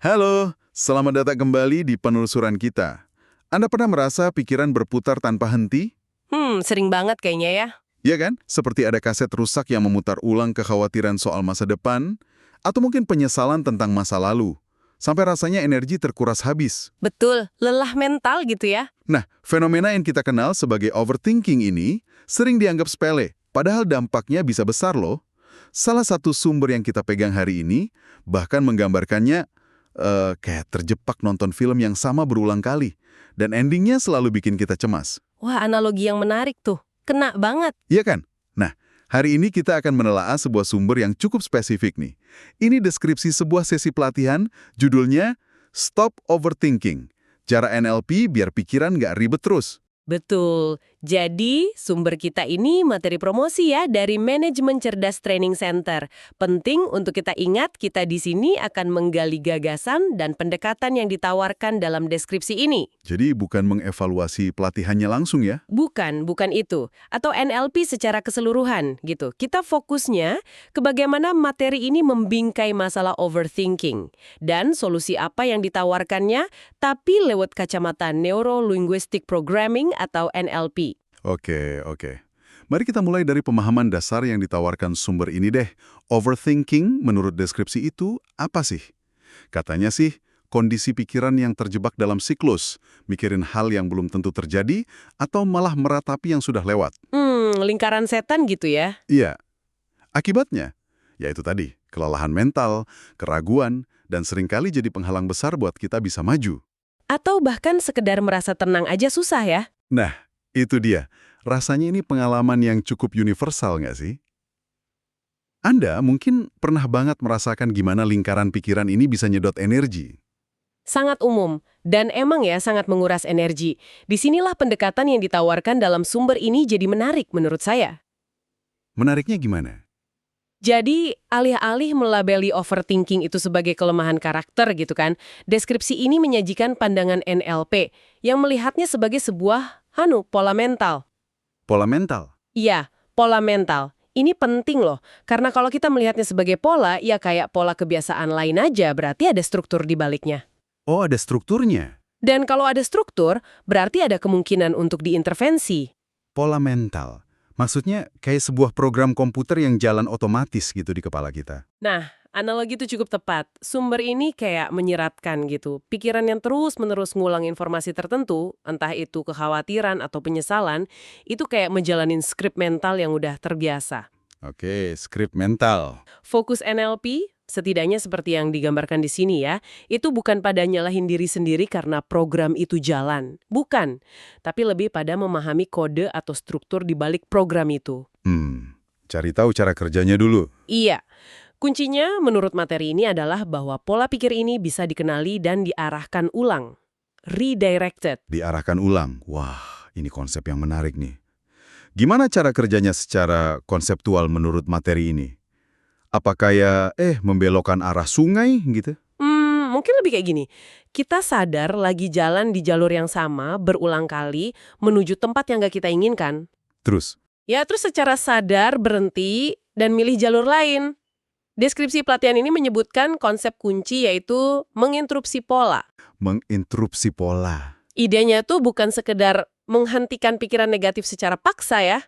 Halo, selamat datang kembali di penelusuran kita. Anda pernah merasa pikiran berputar tanpa henti? Sering banget kayaknya ya. Ya kan? Seperti ada kaset rusak yang memutar ulang kekhawatiran soal masa depan, atau mungkin penyesalan tentang masa lalu. Sampai rasanya energi terkuras habis. Betul, lelah mental gitu ya. Nah, fenomena yang kita kenal sebagai overthinking ini sering dianggap sepele, padahal dampaknya bisa besar loh. Salah satu sumber yang kita pegang hari ini bahkan menggambarkannya kayak terjebak nonton film yang sama berulang kali. Dan endingnya selalu bikin kita cemas. Wah, analogi yang menarik tuh. Kena banget. Iya kan? Nah, hari ini kita akan menelaah sebuah sumber yang cukup spesifik nih. Ini deskripsi sebuah sesi pelatihan, judulnya Stop Overthinking. Cara NLP biar pikiran nggak ribet terus. Betul. Jadi, sumber kita ini materi promosi ya dari Manajemen Cerdas Training Center. Penting untuk kita ingat kita di sini akan menggali gagasan dan pendekatan yang ditawarkan dalam deskripsi ini. Jadi bukan mengevaluasi pelatihannya langsung ya? Bukan itu. Atau NLP secara keseluruhan gitu. Kita fokusnya ke bagaimana materi ini membingkai masalah overthinking. Dan solusi apa yang ditawarkannya, tapi lewat kacamata Neuro-Linguistic Programming atau NLP. Oke. Mari kita mulai dari pemahaman dasar yang ditawarkan sumber ini deh. Overthinking, menurut deskripsi itu, apa sih? Katanya sih, kondisi pikiran yang terjebak dalam siklus, mikirin hal yang belum tentu terjadi, atau malah meratapi yang sudah lewat. Lingkaran setan gitu ya. Iya. Akibatnya, yaitu tadi, kelelahan mental, keraguan, dan seringkali jadi penghalang besar buat kita bisa maju. Atau bahkan sekedar merasa tenang aja susah ya. Nah, itu dia. Rasanya ini pengalaman yang cukup universal nggak sih? Anda mungkin pernah banget merasakan gimana lingkaran pikiran ini bisa nyedot energi. Sangat umum, dan emang ya sangat menguras energi. Disinilah pendekatan yang ditawarkan dalam sumber ini jadi menarik menurut saya. Menariknya gimana? Jadi, alih-alih melabeli overthinking itu sebagai kelemahan karakter gitu kan, deskripsi ini menyajikan pandangan NLP yang melihatnya sebagai sebuah pola mental. Pola mental. Iya, pola mental. Ini penting loh, karena kalau kita melihatnya sebagai pola, ya kayak pola kebiasaan lain aja, berarti ada struktur di baliknya. Oh, ada strukturnya. Dan kalau ada struktur, berarti ada kemungkinan untuk diintervensi. Pola mental. Maksudnya kayak sebuah program komputer yang jalan otomatis gitu di kepala kita. Nah, analogi itu cukup tepat. Sumber ini kayak menyeratkan gitu. Pikiran yang terus-menerus ngulang informasi tertentu, entah itu kekhawatiran atau penyesalan, itu kayak menjalanin skrip mental yang udah terbiasa. Oke, skrip mental. Fokus NLP, setidaknya seperti yang digambarkan di sini ya, itu bukan pada nyalahin diri sendiri karena program itu jalan. Bukan, tapi lebih pada memahami kode atau struktur di balik program itu. Cari tahu cara kerjanya dulu. Iya. Kuncinya menurut materi ini adalah bahwa pola pikir ini bisa dikenali dan diarahkan ulang. Redirected. Diarahkan ulang. Wah, ini konsep yang menarik nih. Gimana cara kerjanya secara konseptual menurut materi ini? Apa kayak, membelokkan arah sungai gitu? Mungkin lebih kayak gini. Kita sadar lagi jalan di jalur yang sama berulang kali menuju tempat yang gak kita inginkan. Terus? Ya, terus secara sadar berhenti dan milih jalur lain. Deskripsi pelatihan ini menyebutkan konsep kunci yaitu menginterupsi pola. Menginterupsi pola. Idenya tuh bukan sekedar menghentikan pikiran negatif secara paksa ya,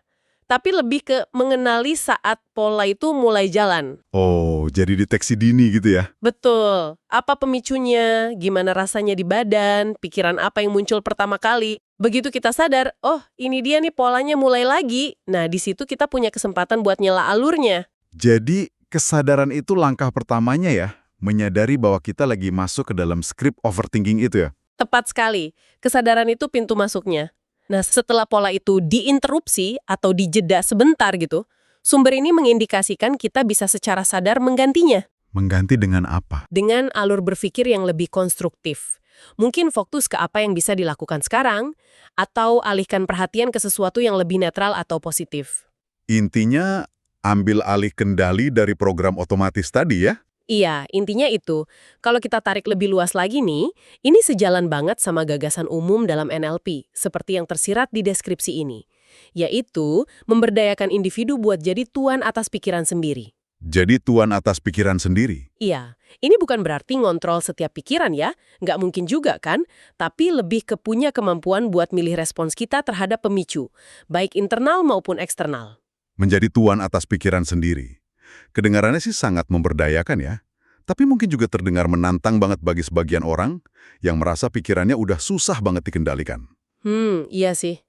tapi lebih ke mengenali saat pola itu mulai jalan. Oh, jadi deteksi dini gitu ya? Betul. Apa pemicunya, gimana rasanya di badan, pikiran apa yang muncul pertama kali. Begitu kita sadar, oh ini dia nih polanya mulai lagi. Nah di situ kita punya kesempatan buat nyela alurnya. Jadi kesadaran itu langkah pertamanya ya? Menyadari bahwa kita lagi masuk ke dalam skrip overthinking itu ya? Tepat sekali. Kesadaran itu pintu masuknya. Nah, setelah pola itu diinterupsi atau dijeda sebentar gitu, sumber ini mengindikasikan kita bisa secara sadar menggantinya. Mengganti dengan apa? Dengan alur berpikir yang lebih konstruktif. Mungkin fokus ke apa yang bisa dilakukan sekarang, atau alihkan perhatian ke sesuatu yang lebih netral atau positif. Intinya, ambil alih kendali dari program otomatis tadi ya? Iya, intinya itu. Kalau kita tarik lebih luas lagi nih, ini sejalan banget sama gagasan umum dalam NLP, seperti yang tersirat di deskripsi ini. Yaitu, memberdayakan individu buat jadi tuan atas pikiran sendiri. Jadi tuan atas pikiran sendiri. Iya, ini bukan berarti ngontrol setiap pikiran ya, nggak mungkin juga kan, tapi lebih ke punya kemampuan buat milih respons kita terhadap pemicu, baik internal maupun eksternal. Menjadi tuan atas pikiran sendiri. Kedengarannya sih sangat memberdayakan ya. Tapi mungkin juga terdengar menantang banget bagi sebagian orang yang merasa pikirannya udah susah banget dikendalikan. Iya sih.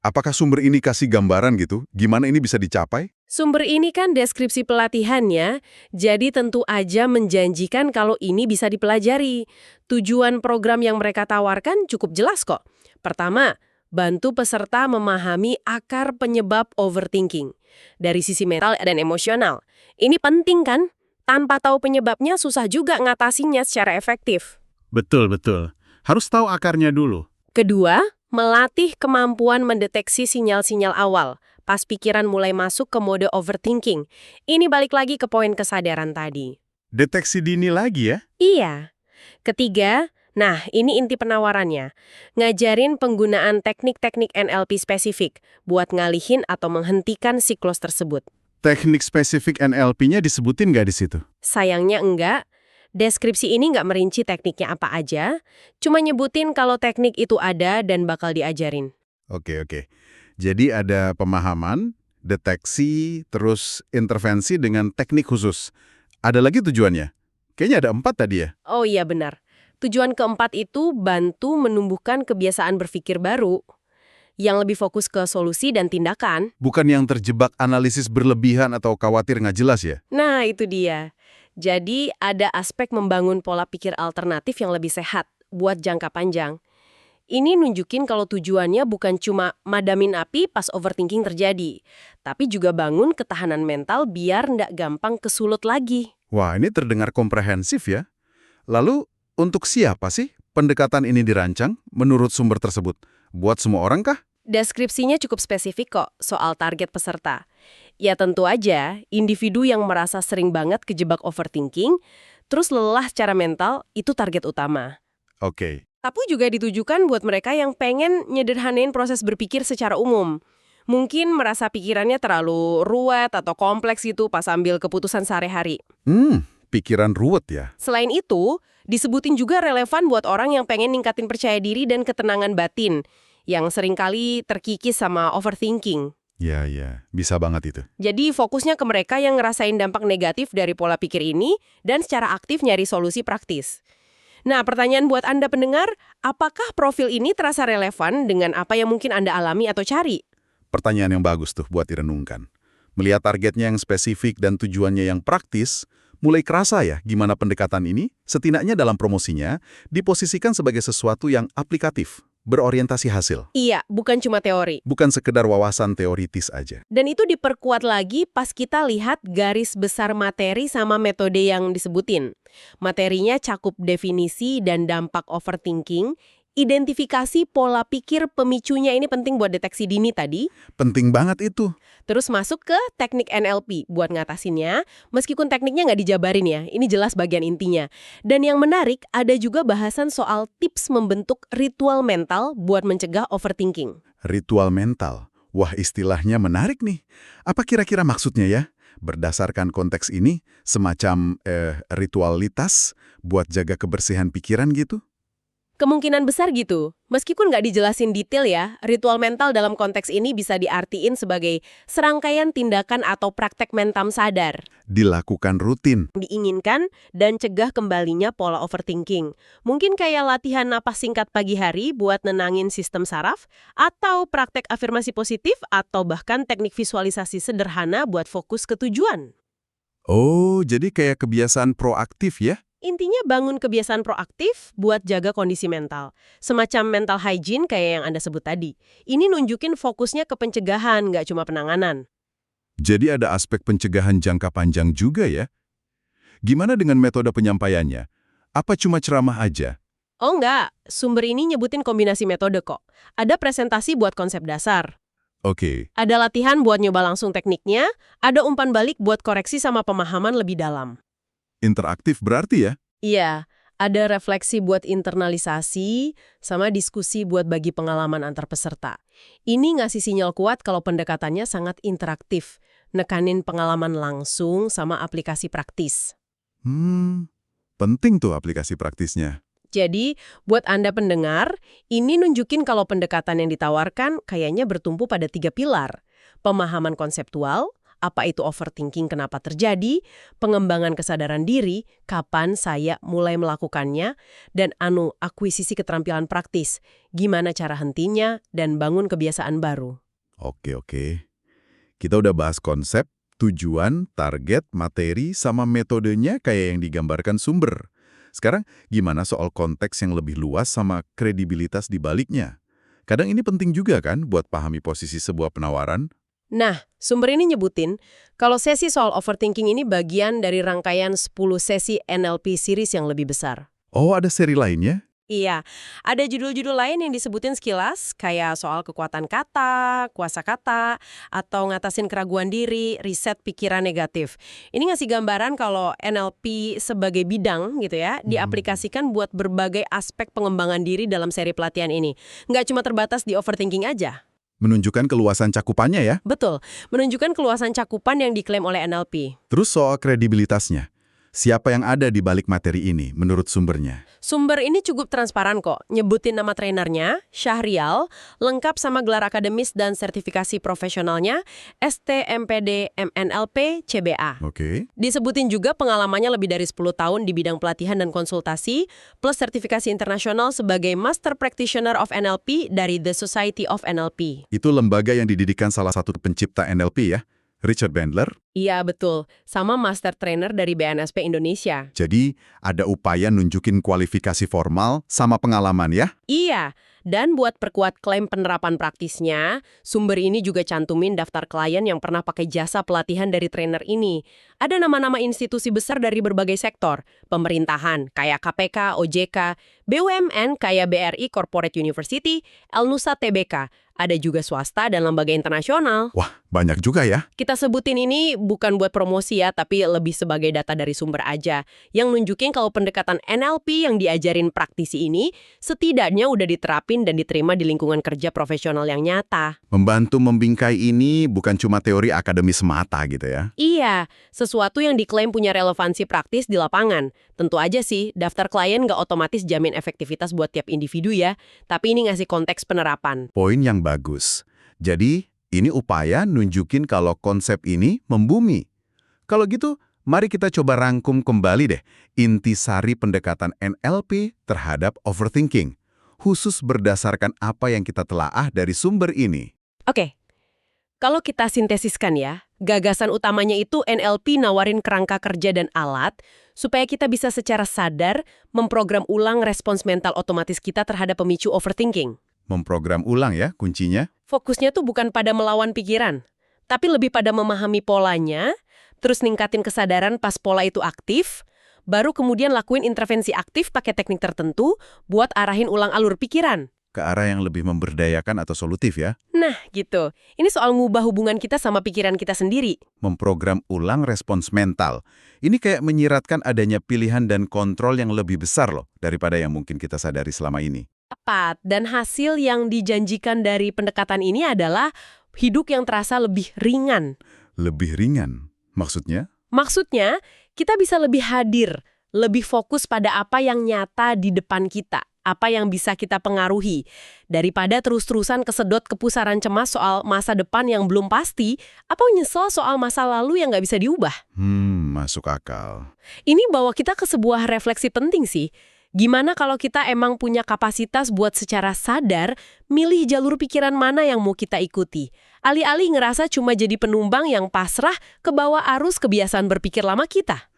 Apakah sumber ini kasih gambaran gitu, gimana ini bisa dicapai? Sumber ini kan deskripsi pelatihannya, jadi tentu aja menjanjikan kalau ini bisa dipelajari. Tujuan program yang mereka tawarkan cukup jelas kok. Pertama, bantu peserta memahami akar penyebab overthinking dari sisi mental dan emosional. Ini penting kan? Tanpa tahu penyebabnya susah juga ngatasinya secara efektif. Betul, betul. Harus tahu akarnya dulu. Kedua, melatih kemampuan mendeteksi sinyal-sinyal awal pas pikiran mulai masuk ke mode overthinking. Ini balik lagi ke poin kesadaran tadi. Deteksi dini lagi ya? Iya. Ketiga, nah ini inti penawarannya. Ngajarin penggunaan teknik-teknik NLP spesifik buat ngalihin atau menghentikan siklus tersebut. Teknik spesifik NLP-nya disebutin nggak di situ? Sayangnya enggak. Deskripsi ini nggak merinci tekniknya apa aja, cuma nyebutin kalau teknik itu ada dan bakal diajarin. Oke, oke. Jadi ada pemahaman, deteksi, terus intervensi dengan teknik khusus. Ada lagi tujuannya? Kayaknya ada 4 tadi ya? Oh iya benar. Tujuan keempat itu bantu menumbuhkan kebiasaan berpikir baru yang lebih fokus ke solusi dan tindakan. Bukan yang terjebak analisis berlebihan atau khawatir nggak jelas ya? Nah, itu dia. Jadi, ada aspek membangun pola pikir alternatif yang lebih sehat buat jangka panjang. Ini nunjukin kalau tujuannya bukan cuma madamin api pas overthinking terjadi, tapi juga bangun ketahanan mental biar ndak gampang kesulut lagi. Wah, ini terdengar komprehensif ya. Lalu, untuk siapa sih pendekatan ini dirancang menurut sumber tersebut? Buat semua orang kah? Deskripsinya cukup spesifik kok soal target peserta. Ya tentu aja, individu yang merasa sering banget kejebak overthinking, terus lelah secara mental, itu target utama. Oke. Tapi juga ditujukan buat mereka yang pengen nyederhanain proses berpikir secara umum. Mungkin merasa pikirannya terlalu ruwet atau kompleks gitu pas ambil keputusan sehari-hari. Pikiran ruwet ya? Selain itu, disebutin juga relevan buat orang yang pengen ningkatin percaya diri dan ketenangan batin, yang seringkali terkikis sama overthinking. Ya, bisa banget itu. Jadi fokusnya ke mereka yang ngerasain dampak negatif dari pola pikir ini dan secara aktif nyari solusi praktis. Nah, pertanyaan buat Anda pendengar, apakah profil ini terasa relevan dengan apa yang mungkin Anda alami atau cari? Pertanyaan yang bagus tuh buat direnungkan. Melihat targetnya yang spesifik dan tujuannya yang praktis, mulai kerasa ya gimana pendekatan ini, setidaknya dalam promosinya, diposisikan sebagai sesuatu yang aplikatif, berorientasi hasil. Iya, bukan cuma teori. Bukan sekedar wawasan teoritis aja. Dan itu diperkuat lagi pas kita lihat garis besar materi sama metode yang disebutin. Materinya cakup definisi dan dampak overthinking, identifikasi pola pikir pemicunya ini penting buat deteksi dini tadi, Penting banget itu. terus masuk ke teknik NLP buat ngatasinnya, meskipun tekniknya nggak dijabarin ya, ini jelas bagian intinya. Dan yang menarik, ada juga bahasan soal tips membentuk ritual mental buat mencegah overthinking. Ritual mental. Wah, istilahnya menarik nih. Apa kira-kira maksudnya ya? Berdasarkan konteks ini, semacam ritualitas buat jaga kebersihan pikiran gitu? Kemungkinan besar gitu. Meskipun nggak dijelasin detail ya, ritual mental dalam konteks ini bisa diartiin sebagai serangkaian tindakan atau praktek mental sadar. Dilakukan rutin. Diinginkan dan cegah kembalinya pola overthinking. Mungkin kayak latihan napas singkat pagi hari buat nenangin sistem saraf, atau praktek afirmasi positif, atau bahkan teknik visualisasi sederhana buat fokus ke tujuan. Oh, jadi kayak kebiasaan proaktif ya? Intinya bangun kebiasaan proaktif buat jaga kondisi mental. Semacam mental hygiene kayak yang Anda sebut tadi. Ini nunjukin fokusnya ke pencegahan, nggak cuma penanganan. Jadi ada aspek pencegahan jangka panjang juga ya? Gimana dengan metode penyampaiannya? Apa cuma ceramah aja? Oh enggak, sumber ini nyebutin kombinasi metode kok. Ada presentasi buat konsep dasar. Oke. Ada latihan buat nyoba langsung tekniknya, ada umpan balik buat koreksi sama pemahaman lebih dalam. Interaktif berarti ya? Iya, ada refleksi buat internalisasi, sama diskusi buat bagi pengalaman antar peserta. Ini ngasih sinyal kuat kalau pendekatannya sangat interaktif, nekanin pengalaman langsung sama aplikasi praktis. Penting tuh aplikasi praktisnya. Jadi, buat Anda pendengar, ini nunjukin kalau pendekatan yang ditawarkan kayaknya bertumpu pada 3 pilar. Pemahaman konseptual, apa itu overthinking, kenapa terjadi, pengembangan kesadaran diri, kapan saya mulai melakukannya, dan akuisisi keterampilan praktis, gimana cara hentinya, dan bangun kebiasaan baru. Oke. Kita udah bahas konsep, tujuan, target, materi, sama metodenya kayak yang digambarkan sumber. Sekarang, gimana soal konteks yang lebih luas sama kredibilitas di baliknya? Kadang ini penting juga kan buat pahami posisi sebuah penawaran? Nah, sumber ini nyebutin, kalau sesi soal overthinking ini bagian dari rangkaian 10 sesi NLP series yang lebih besar. Oh, ada seri lainnya? Iya, ada judul-judul lain yang disebutin sekilas, kayak soal kekuatan kata, kuasa kata, atau ngatasin keraguan diri, riset pikiran negatif. Ini ngasih gambaran kalau NLP sebagai bidang gitu ya, diaplikasikan buat berbagai aspek pengembangan diri dalam seri pelatihan ini. Nggak cuma terbatas di overthinking aja. Menunjukkan keluasan cakupannya ya? Betul, menunjukkan keluasan cakupan yang diklaim oleh NLP. Terus soal kredibilitasnya. Siapa yang ada di balik materi ini menurut sumbernya? Sumber ini cukup transparan kok, nyebutin nama trainernya, Syahrial, lengkap sama gelar akademis dan sertifikasi profesionalnya, STMPD MNLP CBA. Oke. Disebutin juga pengalamannya lebih dari 10 tahun di bidang pelatihan dan konsultasi, plus sertifikasi internasional sebagai Master Practitioner of NLP dari The Society of NLP. Itu lembaga yang didirikan salah satu pencipta NLP ya? Richard Bandler. Iya, betul. Sama Master Trainer dari BNSP Indonesia. Jadi, ada upaya nunjukin kualifikasi formal sama pengalaman ya? Iya, dan buat perkuat klaim penerapan praktisnya, sumber ini juga cantumin daftar klien yang pernah pakai jasa pelatihan dari trainer ini. Ada nama-nama institusi besar dari berbagai sektor, pemerintahan kayak KPK, OJK, BUMN kayak BRI Corporate University, Elnusa Tbk, ada juga swasta dan lembaga internasional. Wah, banyak juga ya. Kita sebutin ini bukan buat promosi ya, tapi lebih sebagai data dari sumber aja, yang nunjukin kalau pendekatan NLP yang diajarin praktisi ini setidaknya udah diterapin dan diterima di lingkungan kerja profesional yang nyata. Membantu membingkai ini bukan cuma teori akademis semata gitu ya. Iya, sesuatu yang diklaim punya relevansi praktis di lapangan. Tentu aja sih, daftar klien nggak otomatis jamin efektivitas buat tiap individu ya, tapi ini ngasih konteks penerapan. Poin yang bagus. Jadi, ini upaya nunjukin kalau konsep ini membumi. Kalau gitu, mari kita coba rangkum kembali deh intisari pendekatan NLP terhadap overthinking, khusus berdasarkan apa yang kita telaah dari sumber ini. Oke, kalau kita sintesiskan ya, gagasan utamanya itu NLP nawarin kerangka kerja dan alat supaya kita bisa secara sadar memprogram ulang respons mental otomatis kita terhadap pemicu overthinking. Memprogram ulang ya kuncinya. Fokusnya tuh bukan pada melawan pikiran, tapi lebih pada memahami polanya, terus ningkatin kesadaran pas pola itu aktif, baru kemudian lakuin intervensi aktif pakai teknik tertentu buat arahin ulang alur pikiran. Ke arah yang lebih memberdayakan atau solutif ya. Nah, gitu. Ini soal ngubah hubungan kita sama pikiran kita sendiri. Memprogram ulang respons mental. Ini kayak menyiratkan adanya pilihan dan kontrol yang lebih besar loh daripada yang mungkin kita sadari selama ini. Tepat, dan hasil yang dijanjikan dari pendekatan ini adalah hidup yang terasa lebih ringan. Lebih ringan? Maksudnya? Maksudnya, kita bisa lebih hadir, lebih fokus pada apa yang nyata di depan kita, apa yang bisa kita pengaruhi, daripada terus-terusan kesedot kepusaran cemas soal masa depan yang belum pasti, atau nyesel soal masa lalu yang nggak bisa diubah. Masuk akal. Ini bawa kita ke sebuah refleksi penting sih. Gimana kalau kita emang punya kapasitas buat secara sadar milih jalur pikiran mana yang mau kita ikuti? Alih-alih ngerasa cuma jadi penumpang yang pasrah ke bawah arus kebiasaan berpikir lama kita.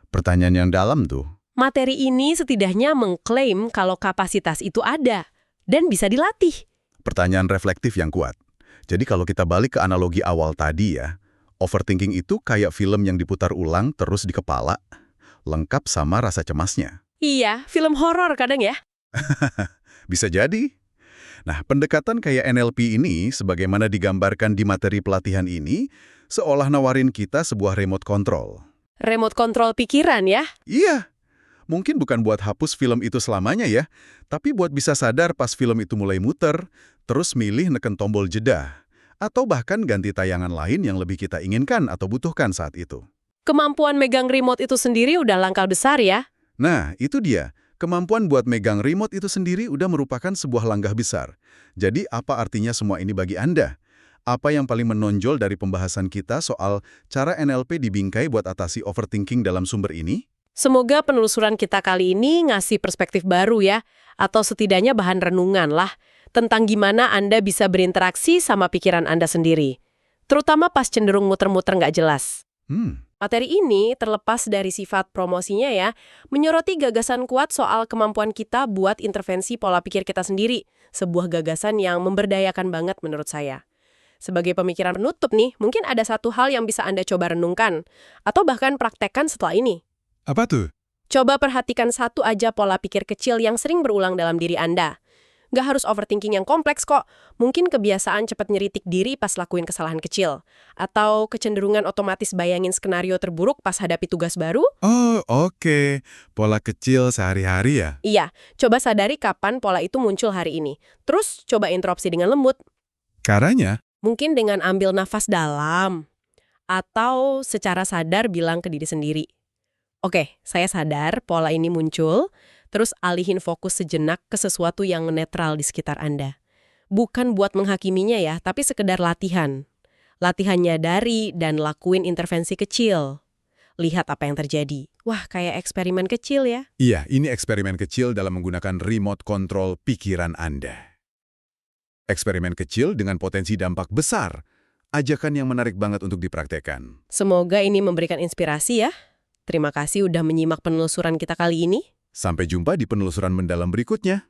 Pertanyaan yang dalam tuh. Materi ini setidaknya mengklaim kalau kapasitas itu ada dan bisa dilatih. Pertanyaan reflektif yang kuat. Jadi kalau kita balik ke analogi awal tadi ya, overthinking itu kayak film yang diputar ulang terus di kepala, lengkap sama rasa cemasnya. Iya, film horor kadang ya. Bisa jadi. Nah, pendekatan kayak NLP ini, sebagaimana digambarkan di materi pelatihan ini, seolah nawarin kita sebuah remote control. Remote control pikiran ya. Iya. Mungkin bukan buat hapus film itu selamanya ya, tapi buat bisa sadar pas film itu mulai muter, terus milih neken tombol jeda. Atau bahkan ganti tayangan lain yang lebih kita inginkan atau butuhkan saat itu. Kemampuan megang remote itu sendiri udah langkah besar ya. Nah, itu dia. Kemampuan buat megang remote itu sendiri udah merupakan sebuah langkah besar. Jadi, apa artinya semua ini bagi Anda? Apa yang paling menonjol dari pembahasan kita soal cara NLP dibingkai buat atasi overthinking dalam sumber ini? Semoga penelusuran kita kali ini ngasih perspektif baru ya, atau setidaknya bahan renungan lah, tentang gimana Anda bisa berinteraksi sama pikiran Anda sendiri. Terutama pas cenderung muter-muter nggak jelas. Materi ini, terlepas dari sifat promosinya ya, menyoroti gagasan kuat soal kemampuan kita buat intervensi pola pikir kita sendiri. Sebuah gagasan yang memberdayakan banget menurut saya. Sebagai pemikiran penutup nih, mungkin ada satu hal yang bisa Anda coba renungkan, atau bahkan praktekkan setelah ini. Apa tuh? Coba perhatikan satu aja pola pikir kecil yang sering berulang dalam diri Anda. Nggak harus overthinking yang kompleks kok. Mungkin kebiasaan cepat nyeritik diri pas lakuin kesalahan kecil. Atau kecenderungan otomatis bayangin skenario terburuk pas hadapi tugas baru. Oh, oke. Pola kecil sehari-hari ya? Iya, coba sadari kapan pola itu muncul hari ini. Terus coba interupsi dengan lembut. Caranya? Mungkin dengan ambil nafas dalam. Atau secara sadar bilang ke diri sendiri. Oke, saya sadar pola ini muncul. Terus alihin fokus sejenak ke sesuatu yang netral di sekitar Anda. Bukan buat menghakiminya ya, tapi sekedar latihan. Latihan nyadari dan lakuin intervensi kecil. Lihat apa yang terjadi. Wah, kayak eksperimen kecil ya. Iya, ini eksperimen kecil dalam menggunakan remote control pikiran Anda. Eksperimen kecil dengan potensi dampak besar. Ajakan yang menarik banget untuk dipraktekkan. Semoga ini memberikan inspirasi ya. Terima kasih udah menyimak penelusuran kita kali ini. Sampai jumpa di penelusuran mendalam berikutnya.